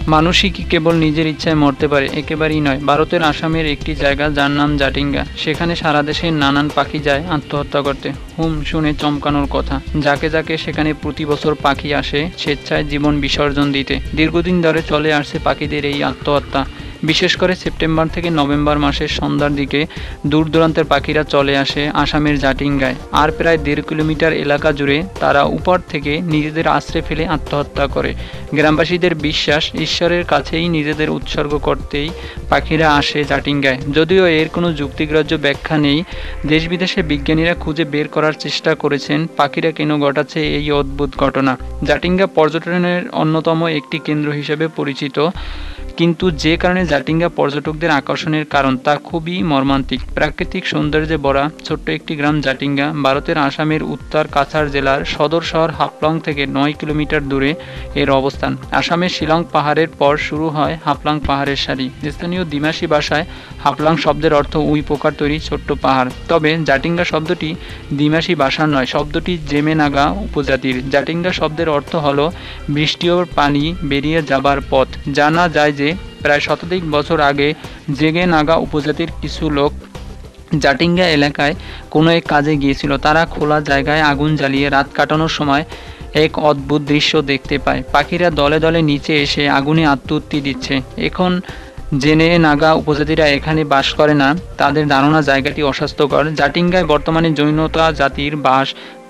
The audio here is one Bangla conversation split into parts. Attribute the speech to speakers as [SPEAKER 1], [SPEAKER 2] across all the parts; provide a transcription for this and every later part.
[SPEAKER 1] মানুষই কি কেবল নিজের ইচ্ছায় মরতে পারে? একেবারেই নয়। ভারতের আসামের একটি জায়গা যার নাম জাটিঙ্গা, সেখানে সারা দেশের নানান পাখি যায় আত্মহত্যা করতে। শুনে চমকানোর কথা। যাকে যাকে সেখানে প্রতি বছর পাখি আসে স্বেচ্ছায় জীবন বিসর্জন দিতে। দীর্ঘদিন ধরে চলে আসছে পাখিদের এই আত্মহত্যা। বিশেষ করে সেপ্টেম্বর থেকে নভেম্বর মাসের সন্ধ্যার দিকে দূর দূরান্তের পাখিরা চলে আসে আসামের জাটিঙ্গায়। আর প্রায় 1.5 কিলোমিটার এলাকা জুড়ে তারা উপর থেকে নিজেদের আশ্রয় ফেলে আত্মহত্যা করে। গ্রামবাসীদের বিশ্বাস, ঈশ্বরের কাছেই নিজেদের উৎসর্গ করতেই পাখিরা আসে জাটিঙ্গায়। যদিও এর কোনো যুক্তিগ্রাহ্য ব্যাখ্যা নেই। দেশ বিদেশে বিজ্ঞানীরা খুঁজে বের করার চেষ্টা করেছেন পাখিরা কেন ঘটাচ্ছে এই অদ্ভুত ঘটনা। জাটিঙ্গা পর্যটনের অন্যতম একটি কেন্দ্র হিসেবে পরিচিত, কিন্তু যে কারণে জাটিঙ্গা পর্যটকদের আকর্ষণের কারণ তা খুবই মর্মান্তিক। প্রাকৃতিক সৌন্দর্যে ভরা ছোট্ট একটি গ্রাম জাটিঙ্গা ভারতের আসামের উত্তর কাছাড় জেলার সদর শহর হাফলং থেকে 9 কিলোমিটার দূরে এর অবস্থান। আসামের শিলং পাহাড়ের পর শুরু হয় হাফলং পাহাড়ের সারি। স্থানীয় দিমাসি ভাষায় হাফলং শব্দের অর্থ উই পোকার তৈরি ছোট্ট পাহাড়। তবে জাটিঙ্গা শব্দটি দিমাসি ভাষার নয়, শব্দটি জেমে নাগা উপজাতির। জাটিঙ্গা শব্দের অর্থ হলো বৃষ্টির পানি বেরিয়ে যাবার পথ। জানা যায় যে প্রায় শতাধিক বছর আগে জেগে নাগা উপজাতির কিছু লোক জাটিঙ্গা এলাকায় কোনো এক কাজে গিয়েছিল। তারা খোলা জায়গায় আগুন জ্বালিয়ে রাত কাটানোর সময় এক অদ্ভুত দৃশ্য দেখতে পায়। পাখিরা দলে দলে নিচে এসে আগুনে আত্মহত্যা দিচ্ছে। এখন জেনে নাগা উপজাতিরা এখানে বাস করে না, তাদের ধারণা জায়গাটি অস্বাস্থ্যকর। জাটিঙ্গায় বর্তমানে জৈনতা জাতির বাস।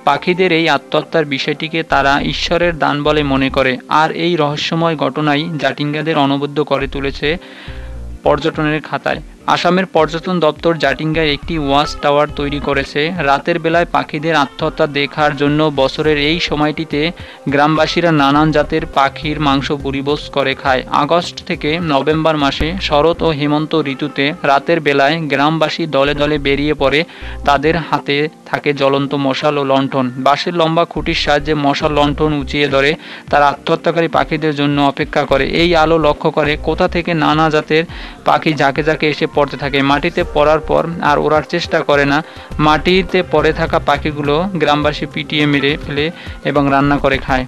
[SPEAKER 1] পাখিদের এই আত্মহত্যার বিষয়টিকে তারা ঈশ্বরের দান বলে মনে করে। আর এই রহস্যময় ঘটনাই জাটিঙ্গাদের অনবদ্য করে তুলেছে পর্যটনের খাতায়। আসামের পর্যটন দপ্তর জাটিঙ্গায় একটি ওয়াচ টাওয়ার তৈরি করেছে। রাতের বেলায় পাখিদের আত্মহত্যা দেখার জন্য বছরের এই সময়টিতে গ্রামবাসীরা নানান জাতের পাখির মাংস পরিভোজ করে খায়। আগস্ট থেকে নভেম্বর মাসে শরৎ ও হেমন্ত ঋতুতে রাতের বেলায় গ্রামবাসী দলে দলে বেরিয়ে পড়ে। তাদের হাতে থাকে জ্বলন্ত মশাল ও লণ্ঠন। বাঁশের লম্বা খুঁটির সাহায্যে মশাল লণ্ঠন উঁচিয়ে ধরে তারা আত্মহত্যাকারী পাখিদের জন্য অপেক্ষা করে। এই আলো লক্ষ্য করে কোথা থেকে নানা জাতের পাখি ঝাঁকে ঝাঁকে এসে পড়তে থাকে। মাটিতে পড়ার পর আর ওড়ার চেষ্টা করে না। মাটিতে পড়ে থাকা পাখিগুলো গ্রামবাসী পিটিয়ে মেরে ফেলে এবং রান্না করে খায়।